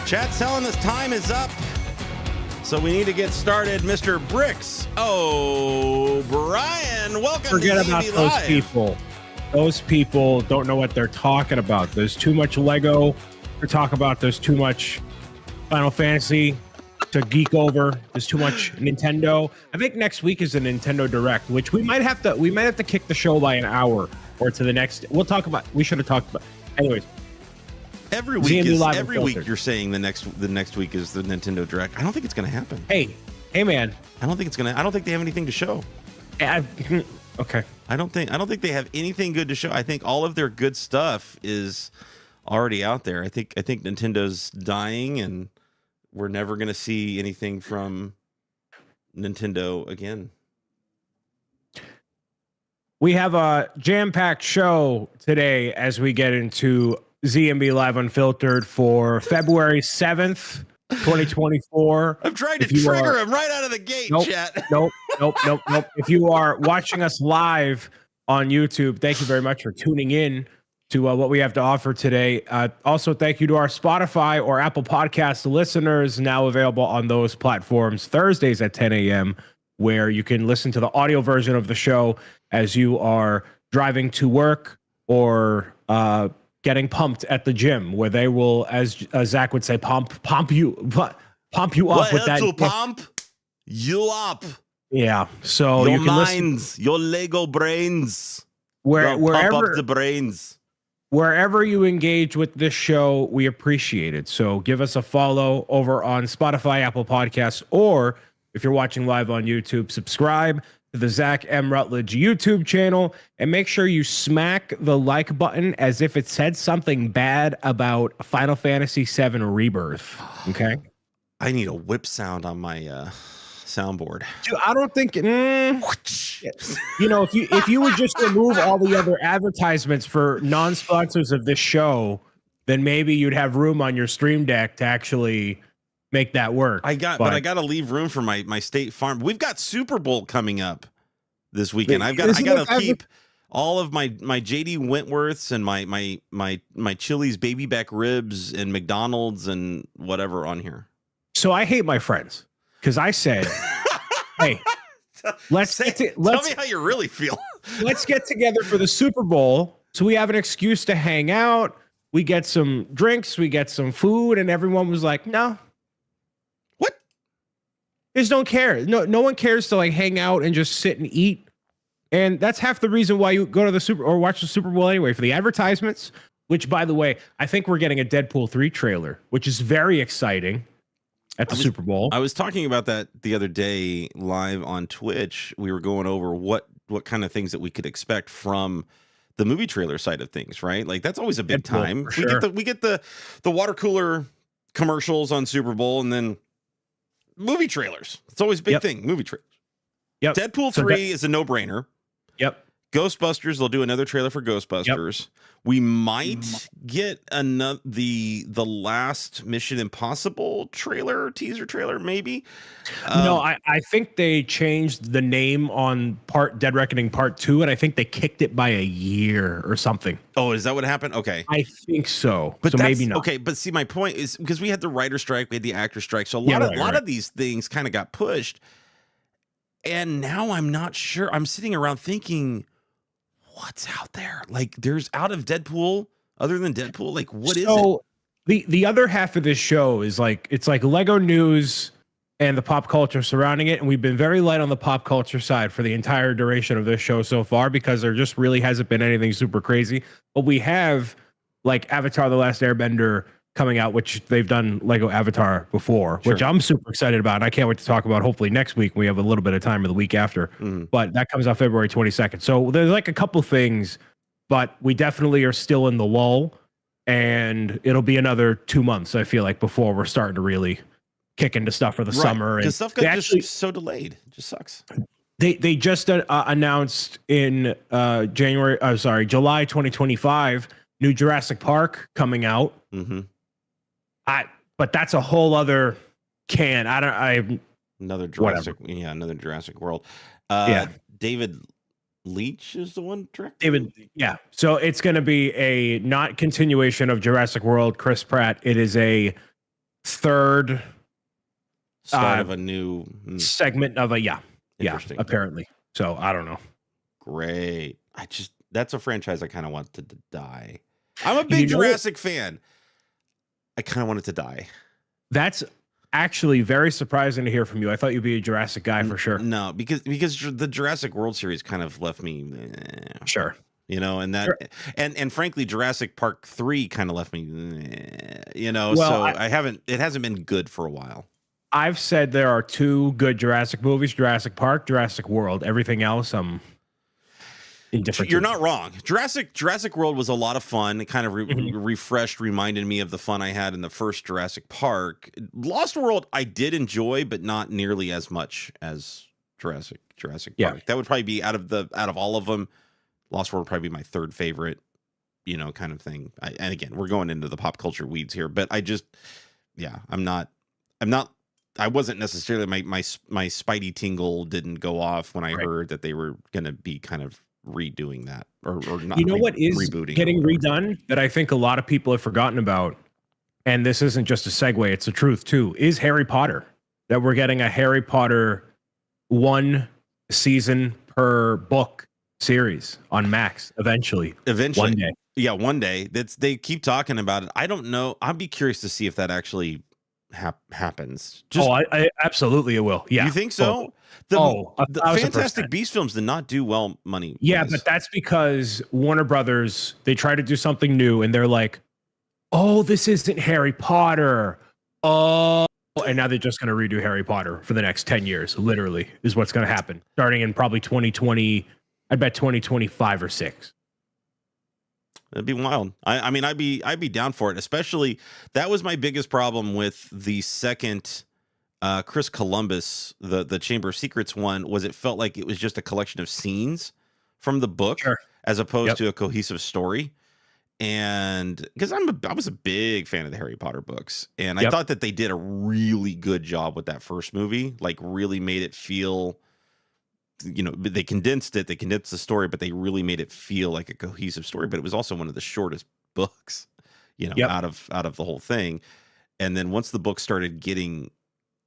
Chat's telling us time is up, so we need to get started. Mr. Bricks O'Brien, welcome Forget to about Z&B those Live. people. Those people don't know what they're talking about. There's too much Lego to talk about. There's too much Final Fantasy to geek over. There's too much Nintendo. I think next week is a Nintendo Direct, which we might have to kick the show by an hour or to the next. We'll talk about. We should have talked about. Anyways. Every week you're saying the next week is the Nintendo Direct. I don't think it's going to happen. Hey man. I don't think they have anything to show. Okay. I don't think they have anything good to show. I think all of their good stuff is already out there. I think Nintendo's dying and we're never going to see anything from Nintendo again. We have a jam-packed show today as we get into Z&B Live Unfiltered for February 7th, 2024. I'm trying to trigger him right out of the gate, chat. Nope. If you are watching us live on YouTube, thank you very much for tuning in to what we have to offer today. Also, thank you to our Spotify or Apple Podcast listeners, now available on those platforms Thursdays at 10 a.m., where you can listen to the audio version of the show as you are driving to work or getting pumped at the gym, where they will, as Zach would say, pump you up with that. To pump you up. Yeah. So your you can minds, your Lego brains, wherever pump up the brains. Wherever you engage with this show, we appreciate it. So give us a follow over on Spotify, Apple Podcasts, or if you're watching live on YouTube, subscribe to the ZachMRutledge YouTube channel, and make sure you smack the like button as if it said something bad about Final Fantasy VII Rebirth. Okay? I need a whip sound on my soundboard. Dude, I don't think if you would just remove all the other advertisements for non-sponsors of this show, then maybe you'd have room on your Stream Deck to actually make that work. But I got to leave room for my State Farm. We've got Super Bowl coming up this weekend. I got to keep all of my JD Wentworths and my Chili's baby back ribs and McDonald's and whatever on here. So I hate my friends because I said, "Hey, tell me how you really feel. Let's get together for the Super Bowl so we have an excuse to hang out. We get some drinks, we get some food," and everyone was like, "No." Just don't care. No one cares to like hang out and just sit and eat. And that's half the reason why you go to the watch the Super Bowl anyway, for the advertisements, which, by the way, I think we're getting a Deadpool 3 trailer, which is very exciting at the Super Bowl. I was talking about that the other day live on Twitch. We were going over what kind of things that we could expect from the movie trailer side of things, right? Like that's always a big time. Sure. We get the water cooler commercials on Super Bowl, and then movie trailers. It's always a big thing. Movie trailers. Yep. Deadpool 3 is a no-brainer. Yep. Ghostbusters, they'll do another trailer for Ghostbusters. Yep. We might get another the last Mission Impossible teaser trailer, maybe. No, I think they changed the name on Dead Reckoning Part 2, and I think they kicked it by a year or something. Oh, is that what happened? Okay. I think so. But so maybe not. Okay, but see, my point is because we had the writer strike, we had the actor strike, so a lot of these things kind of got pushed. And now I'm not sure. I'm sitting around thinking, what's out there? Like, there's out of Deadpool, other than Deadpool, like, what is it? The other half of this show is it's like Lego news and the pop culture surrounding it. And we've been very light on the pop culture side for the entire duration of this show so far, because there just really hasn't been anything super crazy. But we have like Avatar: The Last Airbender coming out, which they've done Lego Avatar before, which I'm super excited about. And I can't wait to talk about hopefully next week. We have a little bit of time or the week after, but that comes out February 22nd. So there's like a couple things, but we definitely are still in the lull, and it'll be another 2 months, I feel like, before we're starting to really kick into stuff for the summer. Because stuff got just so delayed. It just sucks. They just announced in July 2025, new Jurassic Park coming out. But that's a whole other can. Another Jurassic, another Jurassic World. David Leitch is the one directing. So it's going to be a not continuation of Jurassic World, Chris Pratt. It is a third start of a new segment of a interesting. apparently. So I don't know. Great. That's a franchise I kind of wanted to die. I'm a big Jurassic fan. I kind of want it to die. That's actually very surprising to hear from you. I thought you'd be a Jurassic guy for sure. No, because the Jurassic World series kind of left me. Sure. You know, and that, sure. and frankly, Jurassic Park 3 kind of left me, you know, well, it hasn't been good for a while. I've said there are 2 good Jurassic movies, Jurassic Park, Jurassic World. Everything else, indifferent. You're not wrong. Jurassic World was a lot of fun. It kind of reminded me of the fun I had in the first Jurassic Park. Lost World, I did enjoy, but not nearly as much as Jurassic Park. That would probably be out of all of them. Lost World would probably be my third favorite, you know, kind of thing. And again, we're going into the pop culture weeds here, but I wasn't necessarily, my spidey tingle didn't go off when I heard that they were going to be kind of redoing that or not. You know what is rebooting getting redone that I think a lot of people have forgotten about, and this isn't just a segue, it's the truth too, is Harry Potter. That we're getting a Harry Potter 1 season per book series on Max eventually one day. Yeah, one day. They keep talking about it. I don't know. I'd be curious to see if that actually happens. I absolutely it will. Yeah, you think so? The Fantastic Beasts films did not do well money. Yeah, but that's because Warner Brothers, they try to do something new and they're like, oh, this isn't Harry Potter. Oh, and now they're just going to redo Harry Potter for the next 10 years. Literally is what's going to happen starting in probably 2020. I bet 2025 or 6. That'd be wild. I mean, I'd be down for it. Especially that was my biggest problem with the second Chris Columbus, the Chamber of Secrets one, was it felt like it was just a collection of scenes from the book as opposed to a cohesive story. And because I was a big fan of the Harry Potter books, and I thought that they did a really good job with that first movie, like really made it feel, you know, they condensed the story, but they really made it feel like a cohesive story. But it was also one of the shortest books, you know, out of the whole thing. And then once the book started getting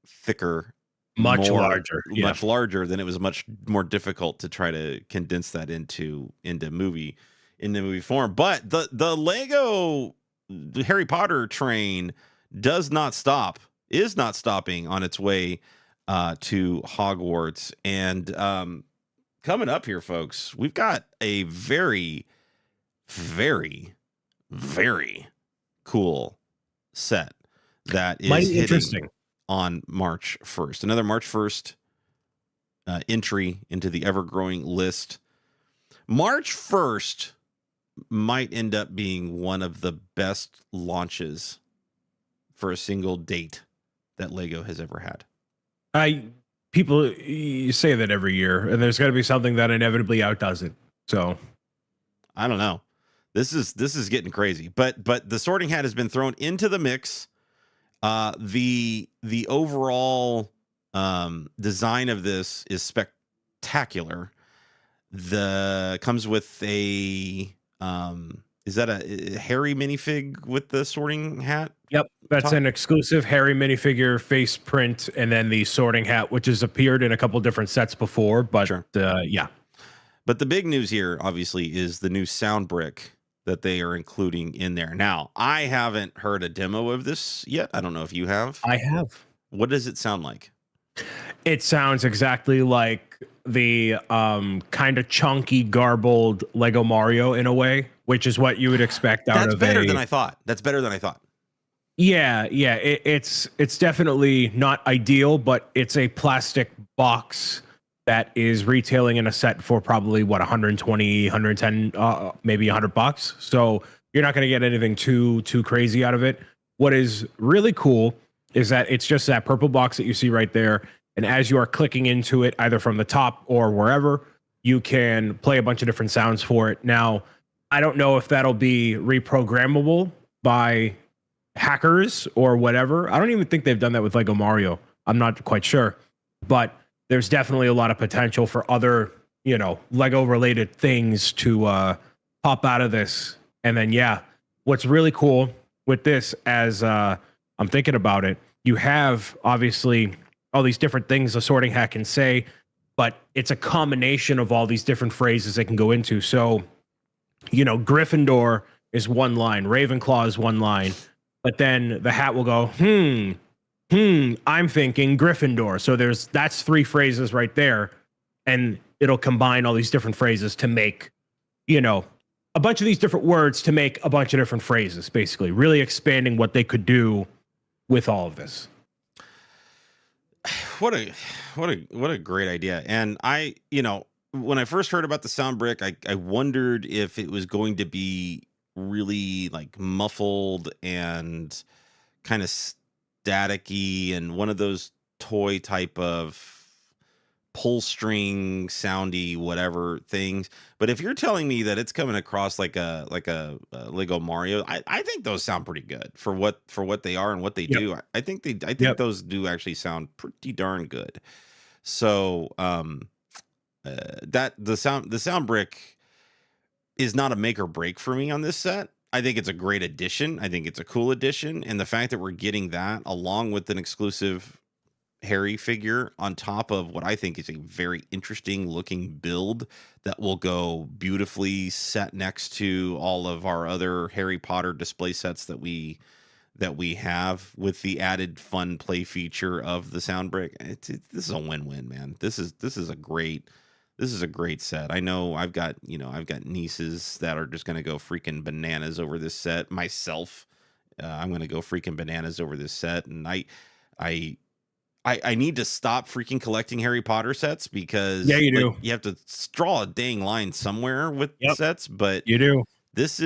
thicker, much larger, then it was much more difficult to try to condense that into movie form. But the Lego Harry Potter train is not stopping on its way to Hogwarts. And coming up here, folks, we've got a very, very, very cool set that is hitting on March 1st. Another March 1st entry into the ever-growing list. March 1st might end up being one of the best launches for a single date that Lego has ever had. People you say that every year, and there's got to be something that inevitably outdoes it. So I don't know. This is getting crazy, but the Sorting Hat has been thrown into the mix. The overall design of this is spectacular. Comes with a is that a Harry minifig with the Sorting Hat? Yep, that's an exclusive Harry minifigure face print, and then the Sorting Hat, which has appeared in a couple different sets before. But yeah. But the big news here, obviously, is the new sound brick that they are including in there. Now, I haven't heard a demo of this yet. I don't know if you have. I have. What does it sound like? It sounds exactly like the kind of chunky, garbled Lego Mario in a way, which is what you would expect out of That's better than I thought. That's better than I thought. Yeah. It's definitely not ideal, but it's a plastic box that is retailing in a set for probably what, 120, 110, maybe $100. So you're not going to get anything too crazy out of it. What is really cool is that it's just that purple box that you see right there. And as you are clicking into it, either from the top or wherever, you can play a bunch of different sounds for it. Now, I don't know if that'll be reprogrammable by hackers or whatever. I don't even think they've done that with Lego Mario. I'm not quite sure. But there's definitely a lot of potential for other, Lego related things to pop out of this. And then, what's really cool with this as a I'm thinking about it. You have obviously all these different things a sorting hat can say, but it's a combination of all these different phrases it can go into. So, Gryffindor is one line, Ravenclaw is one line, but then the hat will go, I'm thinking Gryffindor. So that's 3 phrases right there. And it'll combine all these different phrases to make, a bunch of these different words to make a bunch of different phrases, basically, really expanding what they could do with all of this. What a great idea. And when I first heard about the sound brick, I wondered if it was going to be really like muffled and kind of staticky and one of those toy type of pull string soundy whatever things. But if you're telling me that it's coming across like a Lego Mario, I think those sound pretty good for what they are and what they do. I think those do actually sound pretty darn good. So that the sound brick is not a make or break for me on this set. I think it's a great addition. I think it's a cool addition, and the fact that we're getting that along with an exclusive Harry figure on top of what I think is a very interesting looking build that will go beautifully set next to all of our other Harry Potter display sets that we have, with the added fun play feature of the sound brick. This is a win-win, man. This is a great set. I know I've got nieces that are just going to go freaking bananas over this set. Myself, I'm going to go freaking bananas over this set, and I need to stop freaking collecting Harry Potter sets because you have to draw a dang line somewhere with sets, but you do. This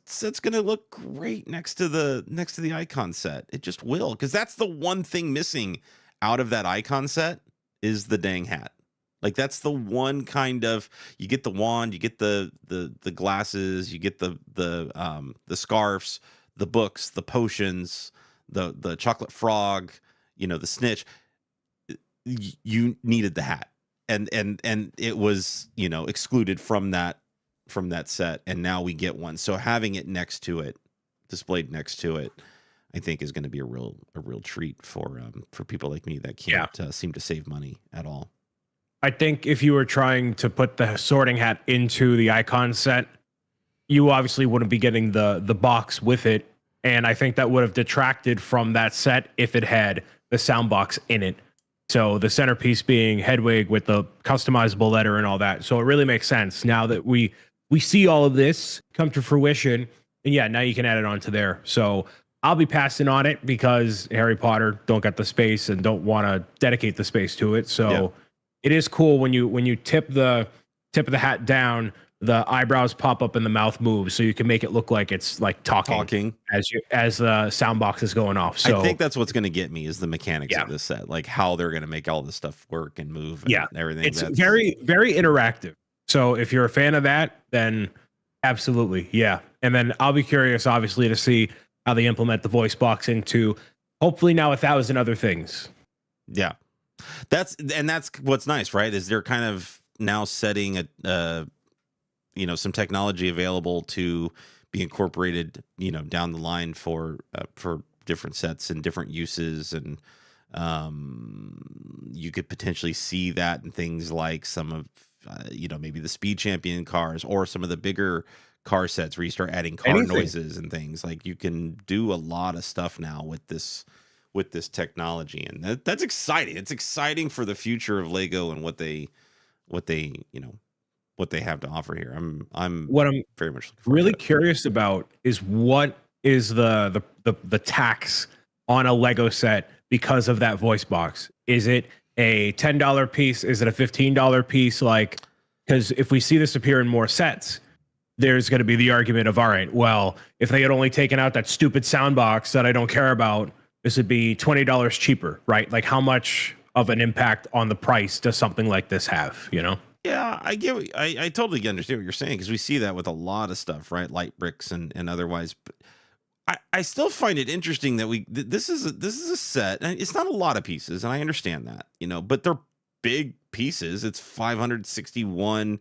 set's gonna look great next to the icon set. It just will, because that's the one thing missing out of that icon set is the dang hat. Like, that's the one kind of, you get the wand, you get the glasses, you get the scarves, the books, the potions, the chocolate frog, the snitch. You needed the hat, and it was excluded from that set, and now we get one. So having it displayed next to it, I think is going to be a real treat for people like me that can't seem to save money at all. I think if you were trying to put the sorting hat into the icon set, you obviously wouldn't be getting the box with it, and I think that would have detracted from that set if it had the sound box in it. So the centerpiece being Hedwig with the customizable letter and all that. So it really makes sense now that we see all of this come to fruition, and now you can add it onto there. So I'll be passing on it because Harry Potter don't got the space and don't want to dedicate the space to it. So it is cool when you tip the hat down, the eyebrows pop up and the mouth moves, so you can make it look like it's like talking as the sound box is going off. So I think that's what's going to get me is the mechanics of this set, like how they're going to make all this stuff work and move and everything. It's very, very interactive. So if you're a fan of that, then absolutely, And then I'll be curious, obviously, to see how they implement the voice box into hopefully now 1,000 other things. Yeah, that's what's nice, right? Is they're kind of now setting some technology available to be incorporated, down the line for different sets and different uses, and you could potentially see that in things like some of maybe the Speed Champion cars or some of the bigger car sets where you start adding car noises and things. Like, you can do a lot of stuff now with this technology, and that's exciting. It's exciting for the future of Lego and what they have to offer here. I'm very much really curious about is what is the tax on a Lego set because of that voice box. Is it a $10 piece? Is it a $15 piece? Like, because if we see this appear in more sets, there's going to be the argument of, all right, well, if they had only taken out that stupid sound box that I don't care about, this would be $20 cheaper, right? Like, how much of an impact on the price does something like this have, Yeah, I totally understand what you're saying, because we see that with a lot of stuff, right? Light bricks and otherwise. But I still find it interesting that this is a set, and it's not a lot of pieces, and I understand that, but they're big pieces. It's 561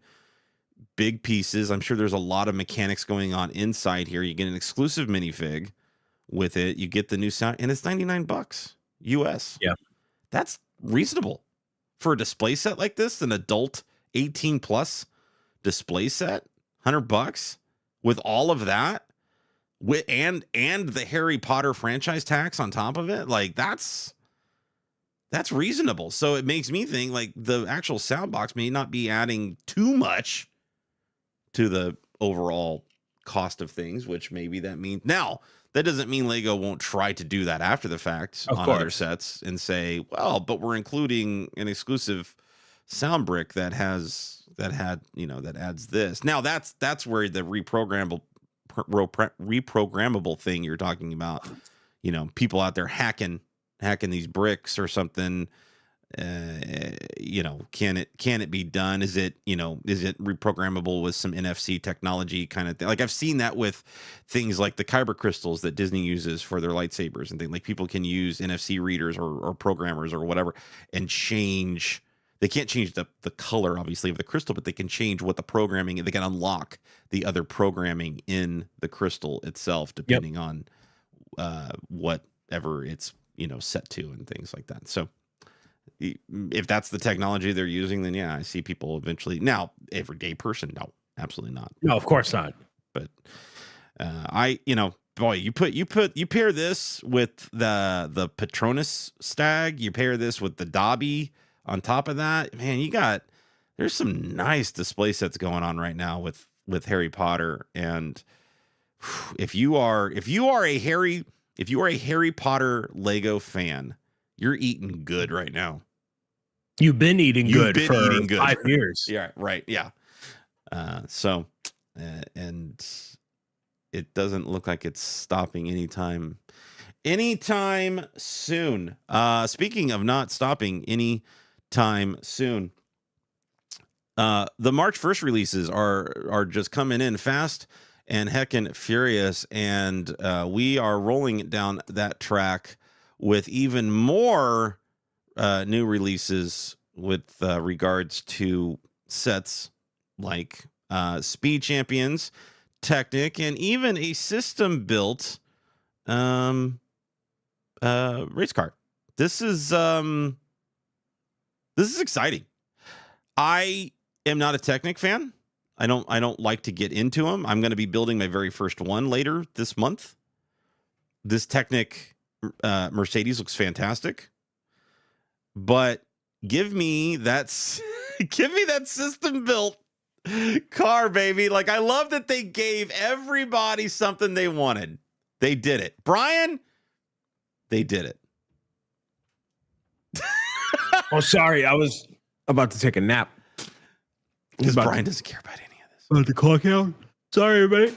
big pieces. I'm sure there's a lot of mechanics going on inside here. You get an exclusive minifig with it. You get the new sound, and it's $99 US. Yeah, that's reasonable for a display set like this, an adult 18 plus display set, $100 with all of that, with and the Harry Potter franchise tax on top of it. Like that's reasonable. So it makes me think like the actual sound box may not be adding too much to the overall cost of things, which maybe that means now. That doesn't mean Lego won't try to do that after the fact on other sets and say, well, but we're including an exclusive sound brick that adds this. Now that's where the reprogrammable thing you're talking about, people out there hacking these bricks or something. Can it be done? Is it reprogrammable with some NFC technology kind of thing? Like I've seen that with things like the kyber crystals that Disney uses for their lightsabers and things. Like people can use NFC readers or programmers or whatever and change. They can't change the color obviously of the crystal, but they can change what the programming. They can unlock the other programming in the crystal itself depending on whatever it's set to and things like that. So if that's the technology they're using, then I see people eventually. Now, everyday person, no, absolutely not. No, of course not. But boy, you pair this with the Patronus stag, you pair this with the Dobby on top of that, man, there's some nice display sets going on right now with Harry Potter. And if you are a Harry Potter Lego fan, you're eating good right now. You've been eating good for 5 years. Yeah, right. Yeah. And it doesn't look like it's stopping anytime soon. Speaking of not stopping anytime soon, the March 1st releases are just coming in fast and heckin' furious, and we are rolling down that track with even more new releases with regards to sets like Speed Champions, Technic, and even a system built race car. This is exciting. I am not a Technic fan. I don't like to get into them. I'm going to be building my very first one later this month. This Technic Mercedes looks fantastic, but give me that system built car, baby. Like, I love that they gave everybody something they wanted. They did it, Brian. They did it. Oh, sorry, I was about to take a nap because Brian doesn't care about any of this. About the clock out. Sorry, everybody.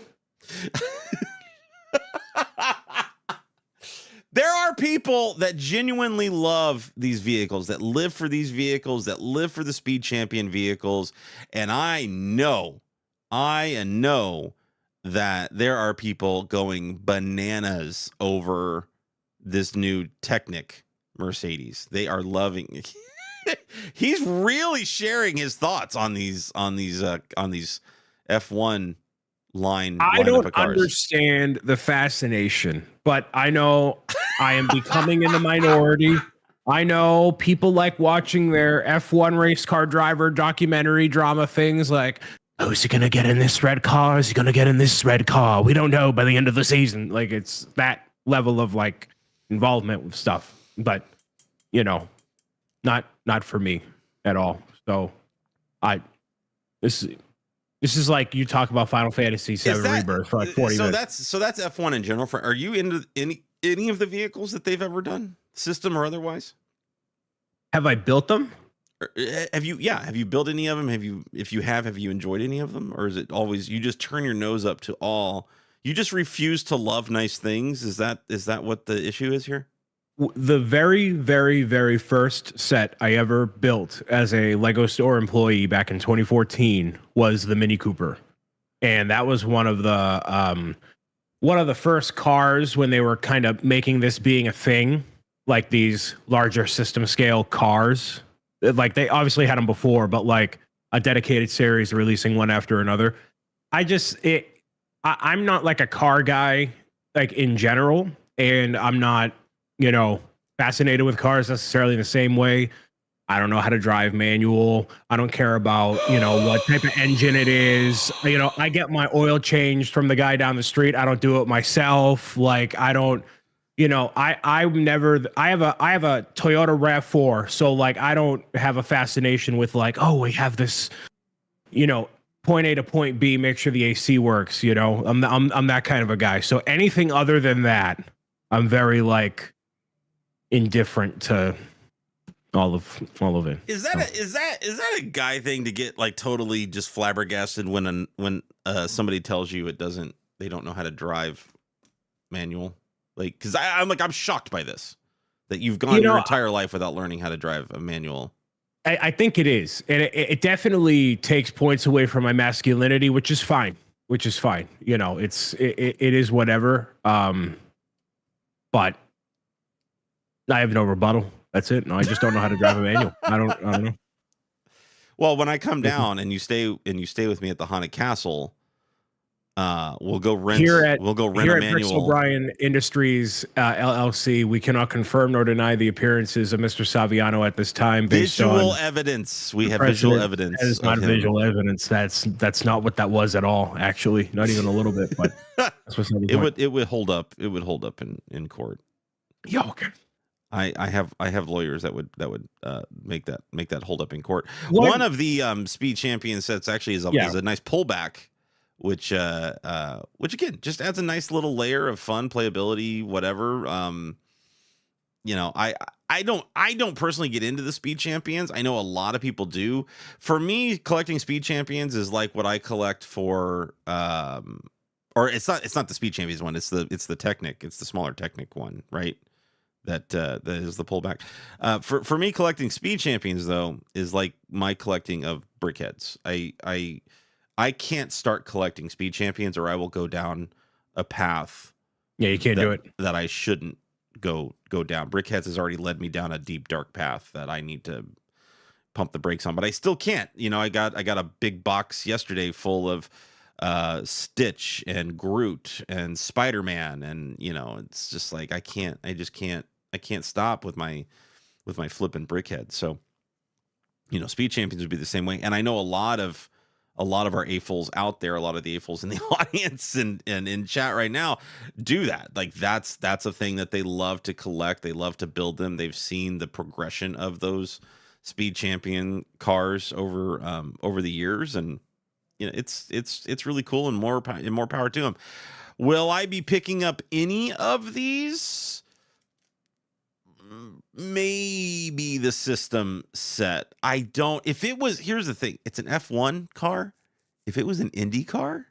There are people that genuinely love these vehicles, that live for these vehicles, that live for the Speed Champion vehicles. And I know that there are people going bananas over this new Technic Mercedes. They are loving it. He's really sharing his thoughts on these F1 line. I don't understand the fascination, but I know I am becoming in the minority. I know people like watching their F1 race car driver documentary drama things like, oh, is he going to get in this red car? Is he going to get in this red car? We don't know by the end of the season. Like, it's that level of like involvement with stuff, but not for me at all. So this is like you talk about Final Fantasy VII Rebirth for like 40 minutes. So that's F1 in general. Are you into any of the vehicles that they've ever done, system or otherwise? Have I built them? Have you built any of them? If you have you enjoyed any of them? Or is it always you just turn your nose up to all? You just refuse to love nice things? Is that what the issue is here? The very, very, very first set I ever built as a Lego store employee back in 2014 was the Mini Cooper. And that was one of the first cars when they were kind of making this being a thing, like these larger system scale cars. Like, they obviously had them before, but like a dedicated series releasing one after another. I'm not like a car guy, like in general. and I'm not, fascinated with cars necessarily in the same way. I don't know how to drive manual. I don't care about, what type of engine it is. I get my oil changed from the guy down the street. I don't do it myself. Like I don't, I'm never, I have a Toyota RAV4. So like, I don't have a fascination with like, oh, we have this, point A to point B, make sure the AC works. I'm that kind of a guy. So anything other than that, I'm very like indifferent to all of it. Is that a guy thing to get like totally just flabbergasted when somebody tells you they don't know how to drive manual? Like, because I'm shocked by this, that you've gone your entire life without learning how to drive a manual. I think it is, and it definitely takes points away from my masculinity, which is fine. It is whatever. But I have no rebuttal. That's it. No, I just don't know how to drive a manual. I don't know. Well, when I come down and you stay with me at the Haunted Castle, we'll go rent a manual. O'Brien Industries LLC. We cannot confirm nor deny the appearances of Mr. Saviano at this time. Visual evidence. We have visual evidence. That is not visual evidence. That's not what that was at all. Actually, not even a little bit. But that's what's it would hold up. It would hold up in court. Yeah. Okay. I have lawyers that would make that hold up in court. One of the Speed Champion sets actually is a nice pullback, which again just adds a nice little layer of fun, playability, whatever. I don't personally get into the Speed Champions. I know a lot of people do. For me, collecting Speed Champions is like what I collect for or it's not the Speed Champions one. It's the Technic. It's the smaller Technic one, right? That is the pullback. For me, collecting Speed Champions though is like my collecting of brickheads. I can't start collecting Speed Champions, or I will go down a path. Yeah, you can't do it that I shouldn't go down. Brickheads has already led me down a deep dark path that I need to pump the brakes on, but I still can't. I got a big box yesterday full of Stitch and Groot and Spider-Man, and it's just like I can't stop with my flipping brickhead. So Speed Champions would be the same way. And I know a lot of our AFOLs out there, a lot of the AFOLs in the audience and in chat right now do that. Like that's a thing that they love to collect. They love to build them. They've seen the progression of those Speed Champion cars over the years, and it's really cool, and more power to them. Will I be picking up any of these? Maybe the system set. I don't. Here's the thing. It's an F1 car. If it was an Indy car,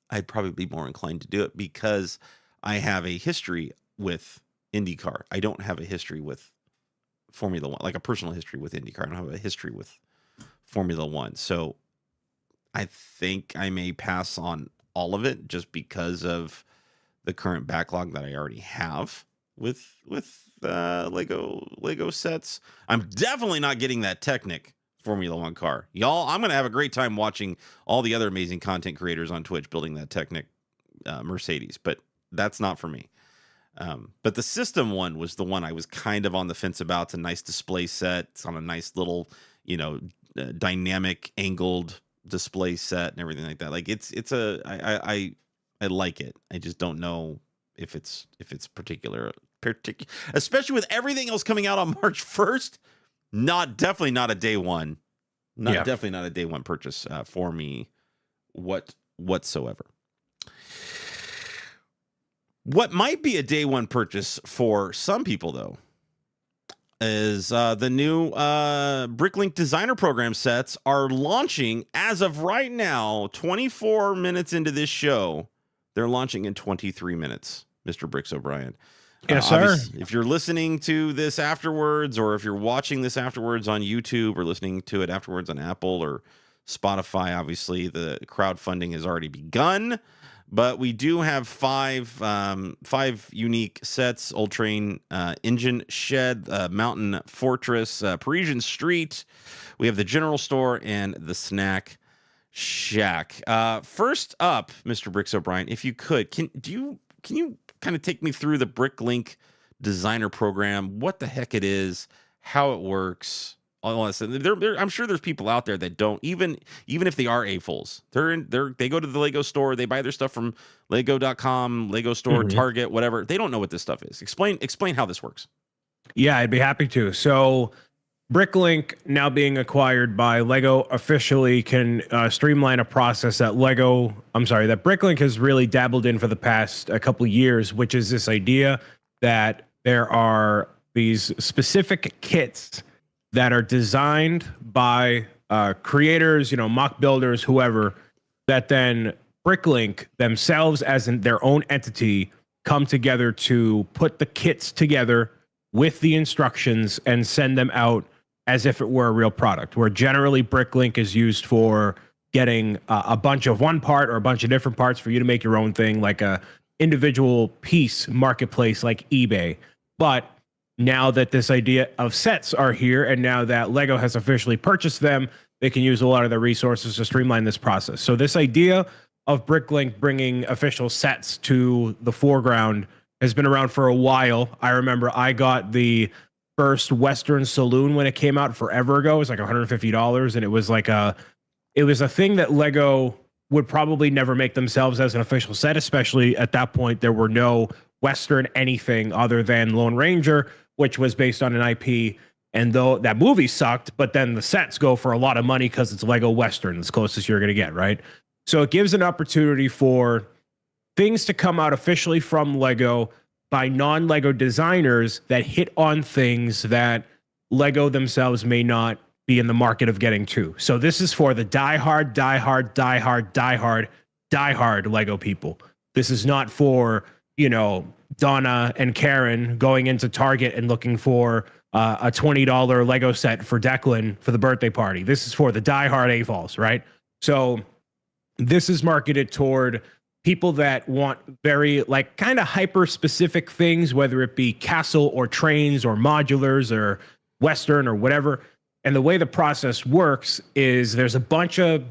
I'd probably be more inclined to do it because I have a history with IndyCar. I don't have a history with Formula One, like a personal history with IndyCar. I don't have a history with Formula One. So I think I may pass on all of it just because of the current backlog that I already have with Lego sets. I'm definitely not getting that Technic Formula One car. Y'all, I'm going to have a great time watching all the other amazing content creators on Twitch building that Technic Mercedes, but that's not for me. But the system one was the one I was kind of on the fence about. It's a nice display set. It's on a nice little, dynamic angled display set and everything like that. Like I like it. I just don't know if it's particular, especially with everything else coming out on March 1st. Definitely not a day one. Definitely not a day one purchase for me whatsoever. What might be a day one purchase for some people, though, is the new BrickLink Designer program sets are launching as of right now, 24 minutes into this show. They're launching in 23 minutes, Mr. Bricks O'Brien. Yes, sir. If you're listening to this afterwards, or if you're watching this afterwards on YouTube, or listening to it afterwards on Apple or Spotify, obviously the crowdfunding has already begun. But we do have five unique sets: Old Train Engine Shed, Mountain Fortress, Parisian Street. We have the General Store and the Snack Shack. First up, Mr. Bricks O'Brien, if you could, can you kind of take me through the BrickLink Designer program? What the heck it is, how it works? All that stuff. I'm sure there's people out there that don't even if they are AFOLs. They go to the Lego store, they buy their stuff from Lego.com, Lego store, Target, whatever. They don't know what this stuff is. Explain how this works. Yeah, I'd be happy to. So BrickLink, now being acquired by Lego, officially can streamline a process that BrickLink has really dabbled in for the past a couple of years, which is this idea that there are these specific kits that are designed by creators, mock builders, whoever, that then BrickLink themselves as their own entity come together to put the kits together with the instructions and send them out as if it were a real product, where generally BrickLink is used for getting a bunch of one part or a bunch of different parts for you to make your own thing, like a individual piece marketplace like eBay. But now that this idea of sets are here, and now that Lego has officially purchased them, they can use a lot of their resources to streamline this process. So this idea of BrickLink bringing official sets to the foreground has been around for a while. I remember I got the first Western Saloon when it came out forever ago. It was like $150, and it was a thing that Lego would probably never make themselves as an official set, especially at that point there were no Western anything other than Lone Ranger, which was based on an IP. And though that movie sucked, but then the sets go for a lot of money because it's Lego Western, as close as you're going to get, right? So it gives an opportunity for things to come out officially from Lego by non-Lego designers that hit on things that Lego themselves may not be in the market of getting to. So this is for the diehard Lego people. This is not for, Donna and Karen going into Target and looking for a $20 Lego set for Declan for the birthday party. This is for the diehard AFOLs, right? So this is marketed toward people that want very kind of hyper specific things, whether it be castle or trains or modulars or Western or whatever. And the way the process works is there's a bunch of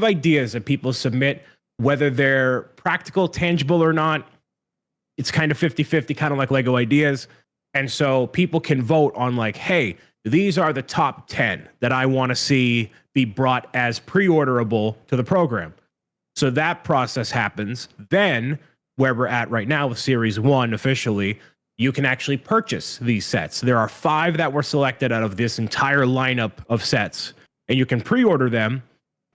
ideas that people submit, whether they're practical, tangible or not. It's kind of 50-50, kind of like Lego ideas. And so people can vote on hey, these are the top 10 that I want to see be brought as pre-orderable to the program. So that process happens. Then where we're at right now with Series 1 officially, you can actually purchase these sets. There are 5 that were selected out of this entire lineup of sets, and you can pre-order them,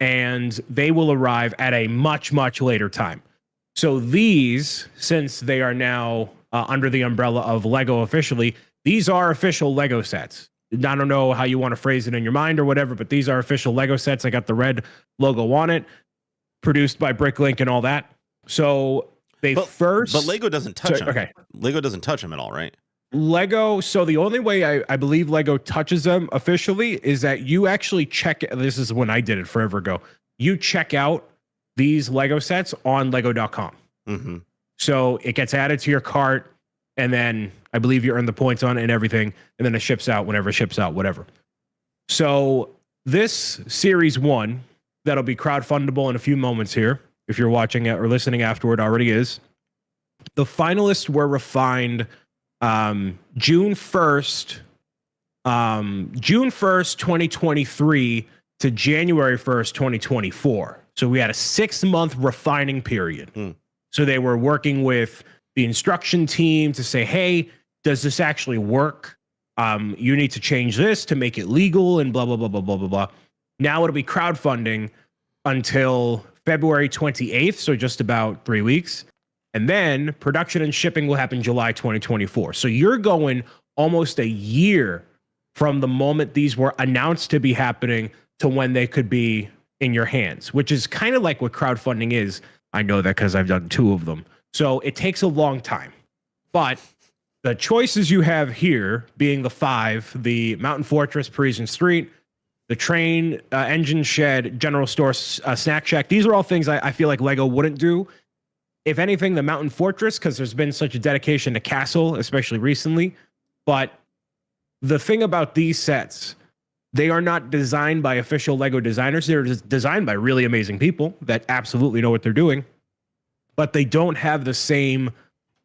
and they will arrive at a much, much later time. So these, since they are now under the umbrella of Lego officially, these are official Lego sets. I don't know how you want to phrase it in your mind or whatever, but these are official Lego sets. I got the red logo on it, produced by BrickLink and all that. So but Lego doesn't touch them. Okay. Lego doesn't touch them at all, right? Lego. So the only way I believe Lego touches them officially is that you actually check. This is when I did it forever ago. You check out these Lego sets on Lego.com. Mm-hmm. So it gets added to your cart, and then I believe you earn the points on it and everything, and then it ships out whenever it ships out, whatever. So this Series 1, that'll be crowdfundable in a few moments here, if you're watching it or listening afterward, already is. The finalists were refined June 1st, 2023 to January 1st, 2024. So we had a 6-month refining period. So they were working with the instruction team to say, hey, does this actually work? You need to change this to make it legal and blah, blah, blah, blah, blah, blah, blah. Now it'll be crowdfunding until February 28th, so just about 3 weeks. And then production and shipping will happen July 2024. So you're going almost a year from the moment these were announced to be happening to when they could be in your hands, which is kind of like what crowdfunding is. I know that because I've done 2 of them. So it takes a long time. But the choices you have here being the 5, the Mountain Fortress, Parisian Street, the train, engine shed, general store, snack shack. These are all things I feel like Lego wouldn't do. If anything, the Mountain Fortress, because there's been such a dedication to castle, especially recently. But the thing about these sets, they are not designed by official Lego designers. They're designed by really amazing people that absolutely know what they're doing. But they don't have the same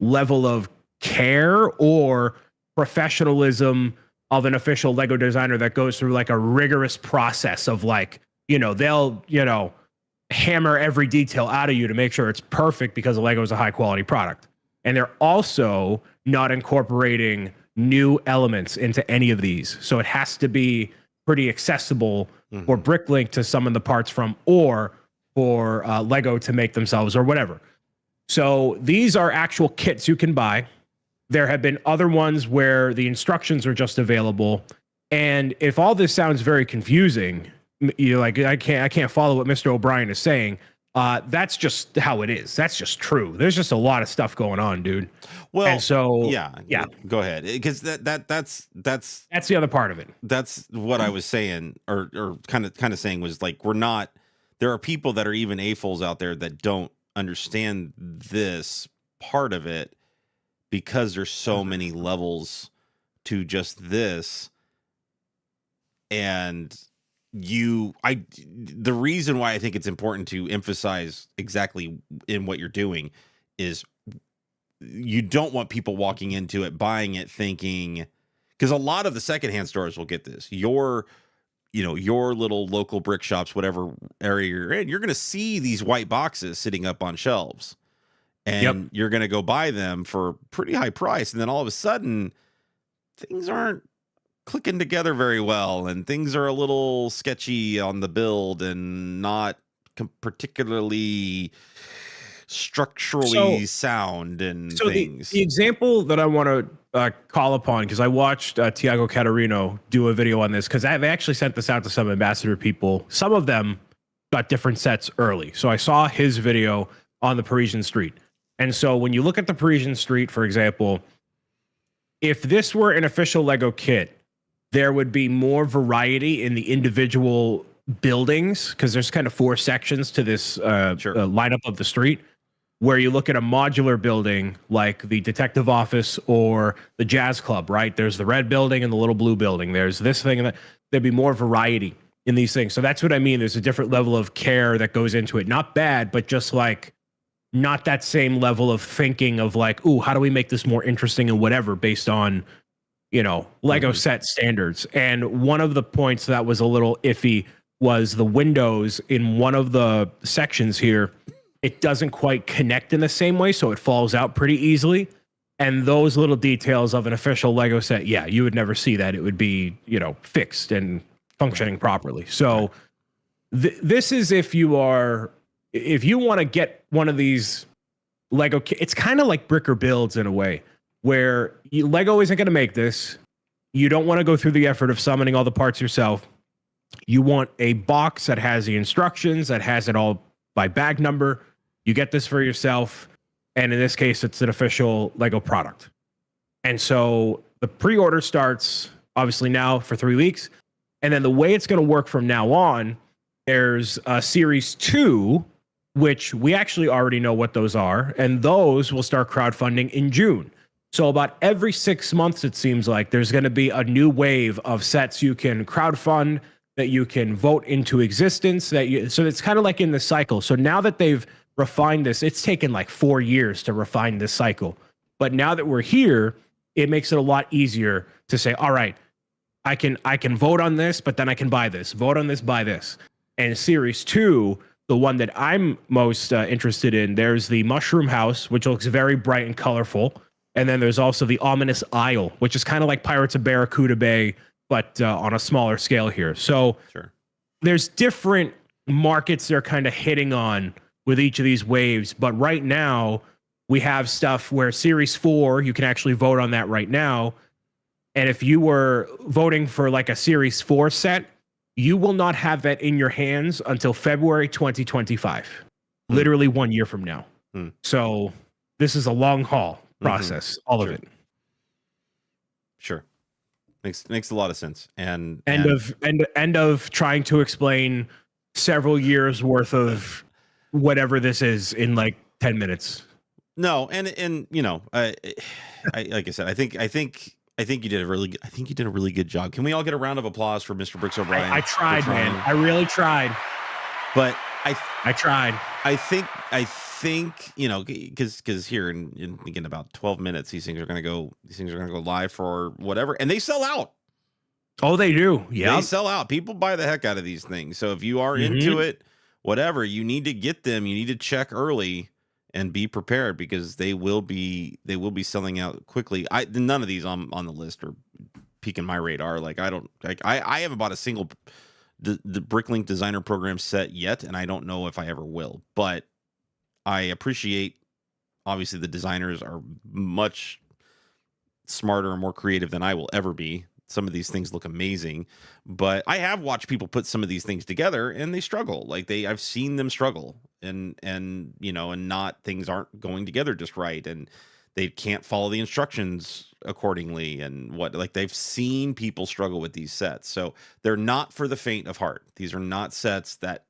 level of care or professionalism of an official Lego designer that goes through like a rigorous process of like, they'll, hammer every detail out of you to make sure it's perfect because Lego is a high quality product. And they're also not incorporating new elements into any of these. So it has to be pretty accessible for BrickLink to summon the parts from, or for Lego to make themselves or whatever. So these are actual kits you can buy. There have been other ones where the instructions are just available. And if all this sounds very confusing, you're like, I can't follow what Mr. O'Brien is saying. That's just how it is. That's just true. There's just a lot of stuff going on, dude. Well, and so yeah. Go ahead, because that's the other part of it. That's what I was saying, or kind of saying was like, we're not. There are people that are even AFOLs out there that don't understand this part of it because there's so many levels to just this, and the reason why I think it's important to emphasize exactly in what you're doing is you don't want people walking into it, buying it, thinking, because a lot of the secondhand stores will get this. Your little local brick shops, whatever area you're in, you're going to see these white boxes sitting up on shelves, and you're going to go buy them for pretty high price. And then all of a sudden things aren't clicking together very well, and things are a little sketchy on the build and not particularly structurally sound and things. The example that I want to call upon, because I watched Tiago Catarino do a video on this, because I've actually sent this out to some ambassador people. Some of them got different sets early. So I saw his video on the Parisian Street. And so when you look at the Parisian Street, for example, if this were an official Lego kit, there would be more variety in the individual buildings, because there's kind of 4 sections to this lineup of the street, where you look at a modular building like the detective office or the jazz club, right? There's the red building and the little blue building. There's this thing and that. There'd be more variety in these things. So that's what I mean. There's a different level of care that goes into it. Not bad, but just like not that same level of thinking of like, ooh, how do we make this more interesting and whatever based on, Lego set standards. And one of the points that was a little iffy was the windows in one of the sections here. It doesn't quite connect in the same way, so it falls out pretty easily. And those little details of an official Lego set, you would never see that. It would be, fixed and functioning properly. So this is if you want to get one of these Lego kits, it's kind of like Bricker Builds in a way, where Lego isn't going to make this. You don't want to go through the effort of summoning all the parts yourself. You want a box that has the instructions, that has it all by bag number. You get this for yourself. And in this case, it's an official Lego product. And so the pre-order starts obviously now for 3 weeks. And then the way it's going to work from now on, there's a series 2, which we actually already know what those are. And those will start crowdfunding in June. So about every 6 months, it seems like there's going to be a new wave of sets you can crowdfund, that you can vote into existence. So it's kind of like in the cycle. So now that they've refined this, it's taken like 4 years to refine this cycle. But now that we're here, it makes it a lot easier to say, all right, I can vote on this, but then I can buy this. Vote on this, buy this. And series 2, the one that I'm most interested in, there's the Mushroom House, which looks very bright and colorful. And then there's also the Ominous Isle, which is kind of like Pirates of Barracuda Bay, but on a smaller scale here. So there's different markets they're kind of hitting on with each of these waves. But right now, we have stuff where Series 4, you can actually vote on that right now. And if you were voting for like a Series 4 set, you will not have that in your hands until February 2025, literally 1 year from now. So this is a long haul process, all of it. Sure. Makes a lot of sense. And end of trying to explain several years worth of whatever this is in like 10 minutes. No, and I like I said, I think you did a really good job. Can we all get a round of applause for Mr. Bricks O'Brien? I tried, man. I really tried. But I tried. I think think, because here in again about 12 minutes, these things are going to go live for whatever, and they sell out. Oh, they do. Yeah, they sell out. People buy the heck out of these things. So if you are into it, whatever, you need to get them. You need to check early and be prepared, because they will be selling out quickly. None of these on the list are peeking my radar. Like I haven't bought a single the BrickLink Designer program set yet, and I don't know if I ever will. But I appreciate, obviously, the designers are much smarter and more creative than I will ever be. Some of these things look amazing, but I have watched people put some of these things together and they struggle. Like I've seen them struggle, and not, things aren't going together just right, and they can't follow the instructions accordingly, and they've seen people struggle with these sets. So they're not for the faint of heart. These are not sets that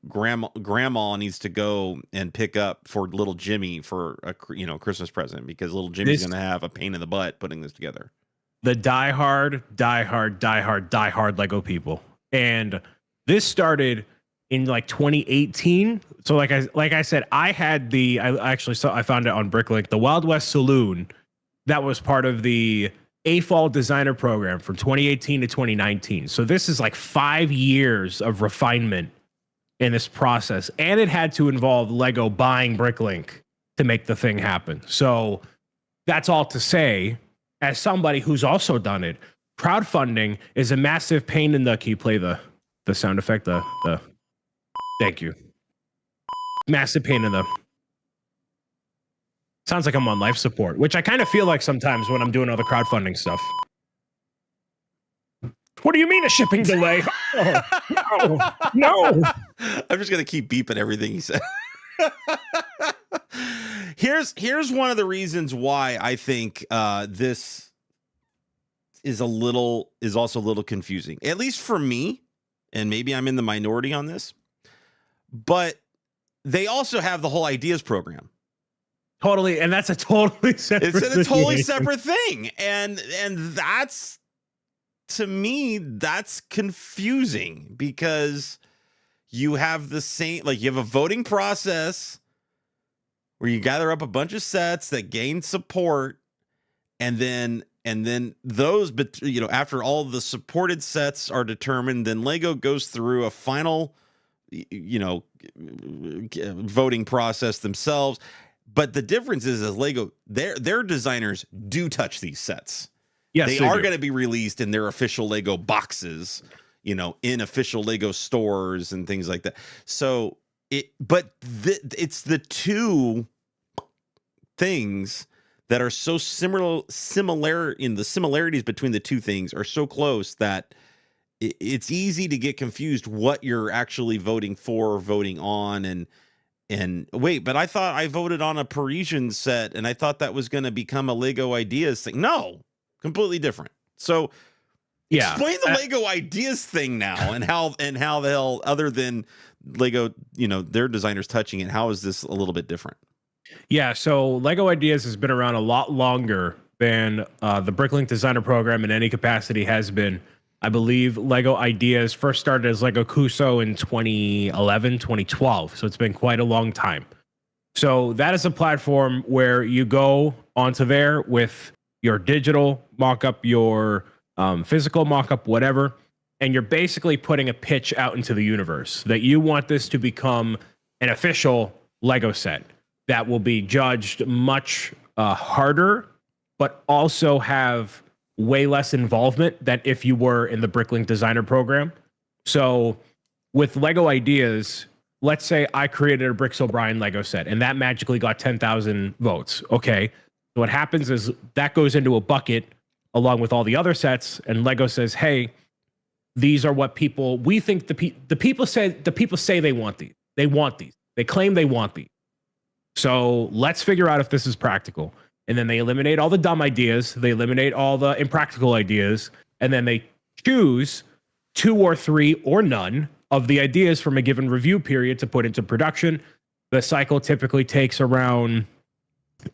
grandma needs to go and pick up for little Jimmy for a Christmas present, because little Jimmy's going to have a pain in the butt putting this together. The diehard Lego people. And this started in like 2018. So like I said, I found it on BrickLink, the Wild West Saloon, that was part of the AFOL designer program from 2018 to 2019. So this is like 5 years of refinement in this process. And it had to involve Lego buying BrickLink to make the thing happen. So that's all to say, as somebody who's also done it, crowdfunding is a massive pain in the, can you play the sound effect? Thank you. Massive pain in the, sounds like I'm on life support, which I kind of feel like sometimes when I'm doing all the crowdfunding stuff. What do you mean a shipping delay? Oh, no. I'm just going to keep beeping everything he said. Here's one of the reasons why I think this is also a little confusing, at least for me, and maybe I'm in the minority on this, but they also have the whole ideas program. Totally, and that's a totally separate. It's a totally separate thing, and that's, to me, that's confusing, because you have the same, like, you have a voting process where you gather up a bunch of sets that gain support, and then those, but after all the supported sets are determined, then Lego goes through a final voting process themselves. But the difference is Lego, their designers do touch these sets. Yes, they are going to be released in their official Lego boxes, in official Lego stores and things like that. So it's the two things that are so similar in the similarities between the two things are so close that it's easy to get confused what you're actually voting for or voting on. And wait, but I thought I voted on a Parisian set, and I thought that was going to become a Lego Ideas thing. No, completely different. So explain the Lego Ideas thing now, and how the hell, other than Lego, their designers touching it, how is this a little bit different? Yeah, so Lego Ideas has been around a lot longer than the BrickLink Designer program in any capacity has been. I believe Lego Ideas first started as Lego Kuso in 2011, 2012. So it's been quite a long time. So that is a platform where you go onto there with your digital mockup, your physical mockup, whatever, and you're basically putting a pitch out into the universe that you want this to become an official Lego set that will be judged much harder, but also have way less involvement than if you were in the BrickLink Designer program. So with Lego Ideas, let's say I created a Bricks O'Brien Lego set and that magically got 10,000 votes. Okay. So what happens is that goes into a bucket along with all the other sets, and Lego says, hey, these are what we think the people say they want these. They want these. They claim they want these. So let's figure out if this is practical. And then they eliminate all the dumb ideas. They eliminate all the impractical ideas. And then they choose 2 or 3 or none of the ideas from a given review period to put into production. The cycle typically takes around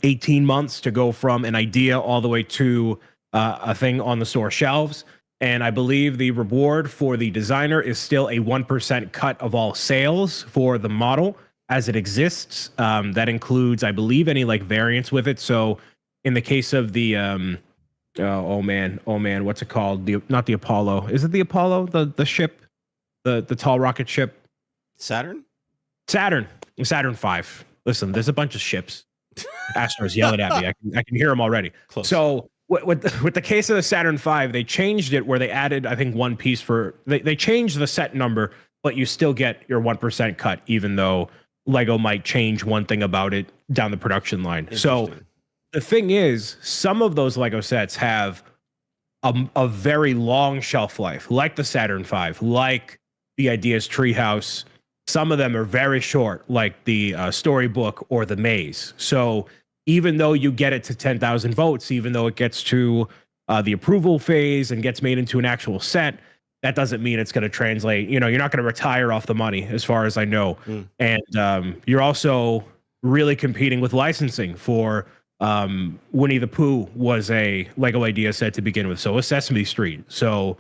18 months to go from an idea all the way to a thing on the store shelves. And I believe the reward for the designer is still a 1% cut of all sales for the model as it exists. That includes, I believe, any like variants with it. So in the case of the oh man, what's it called? Not the Apollo. Is it the Apollo? The ship, the tall rocket ship? Saturn V. Listen, there's a bunch of ships. Astro's yelling at me. I can hear them already. Close. So with the case of the Saturn V, they changed it where they added, I think, one piece for they changed the set number, but you still get your 1% cut, even though Lego might change one thing about it down the production line. So the thing is, some of those Lego sets have a very long shelf life, like the Saturn V, like the Ideas Treehouse. Some of them are very short, like the Storybook or the Maze. So even though you get it to 10,000 votes, even though it gets to the approval phase and gets made into an actual set, that doesn't mean it's going to translate. You know, you're not going to retire off the money, as far as I know. And you're also really competing with licensing for Winnie the Pooh was a Lego Idea set to begin with. So was Sesame Street. So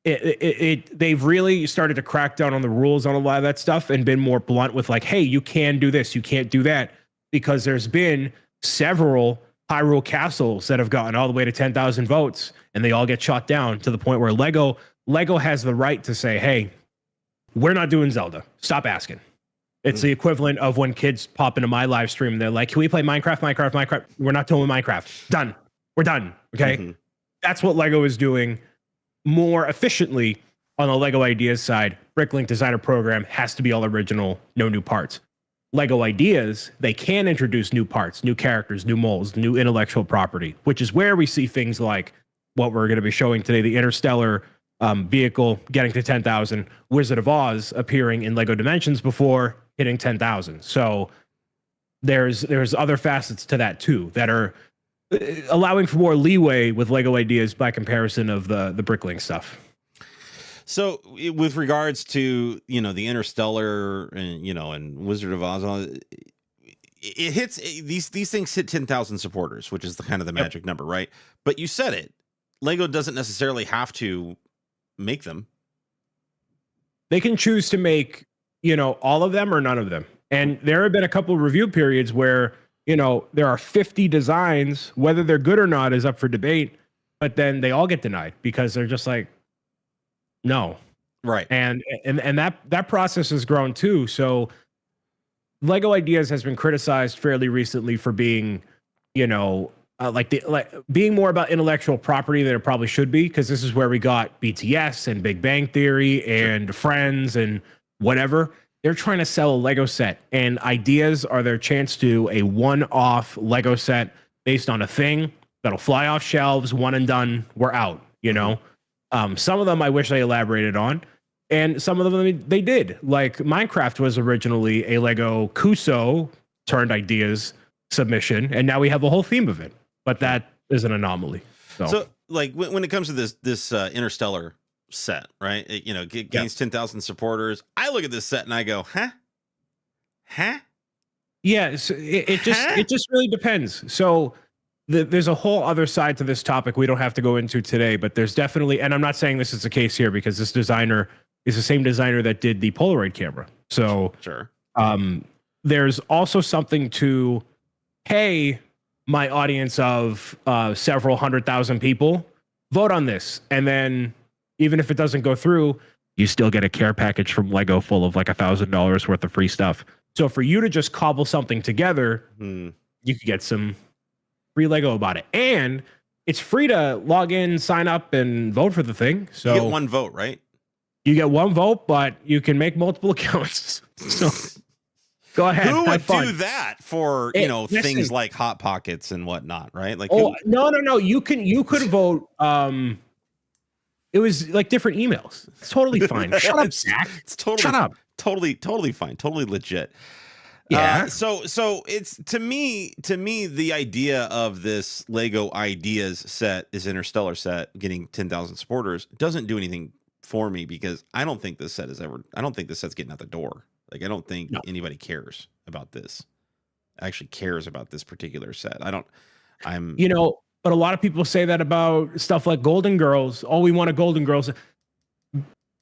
they've really started to crack down on the rules on a lot of that stuff and been more blunt with like, hey, you can do this, you can't do that, because there's been several Hyrule castles that have gotten all the way to 10,000 votes and they all get shot down to the point where Lego has the right to say, hey, we're not doing Zelda. Stop asking. It's the equivalent of when kids pop into my live stream and they're like, can we play Minecraft? We're not doing Minecraft. Done. We're done. Okay. That's what Lego is doing more efficiently on the Lego Ideas side. BrickLink Designer program has to be all original, no new parts. Lego Ideas, they can introduce new parts, new characters, new molds, new intellectual property, which is where we see things like what we're going to be showing today, the Interstellar vehicle getting to 10,000, Wizard of Oz appearing in Lego Dimensions before hitting 10,000. So there's other facets to that too that are allowing for more leeway with Lego Ideas by comparison of the BrickLink stuff. So with regards to, the Interstellar and, and Wizard of Oz, it hits these things hit 10,000 supporters, which is the kind of the magic number, right? But you said it, Lego doesn't necessarily have to make them. They can choose to make, all of them or none of them. And there have been a couple of review periods where, there are 50 designs, whether they're good or not is up for debate, but then they all get denied because they're just like, no. Right. And that process has grown too. So Lego Ideas has been criticized fairly recently for being, being more about intellectual property than it probably should be, because this is where we got BTS and Big Bang Theory and Friends and whatever. They're trying to sell a Lego set, and Ideas are their chance to do a one-off Lego set based on a thing that'll fly off shelves, one and done, we're out, Some of them I wish they elaborated on, and some of them they did. Like Minecraft was originally a Lego Kuso turned Ideas submission, and now we have a whole theme of it. But that is an anomaly. So like when it comes to this Interstellar set, right? It gains 10,000 supporters. I look at this set and I go, huh? Yeah, so it just really depends. So there's a whole other side to this topic we don't have to go into today, but there's definitely, and I'm not saying this is the case here because this designer is the same designer that did the Polaroid camera. So sure. There's also something to, hey, my audience of several 100,000 people, vote on this. And then even if it doesn't go through, you still get a care package from Lego full of like $1,000 worth of free stuff. So for you to just cobble something together, you could get some free Lego about it. And it's free to log in, sign up, and vote for the thing. So you get one vote, right? You get one vote, but you can make multiple accounts. So go ahead. Who would do that for, things like Hot Pockets and whatnot, right? Like, no. You could vote. It was like different emails. It's totally fine. Shut up, Zach. It's totally shut up. Totally fine. Totally legit. Yeah. So it's to me the idea of this Lego Ideas set, this Interstellar set, getting 10,000 supporters doesn't do anything for me because I don't think this set's getting out the door. Like I don't think anybody cares about this. Actually cares about this particular set. But a lot of people say that about stuff like Golden Girls. Oh, we want a Golden Girls.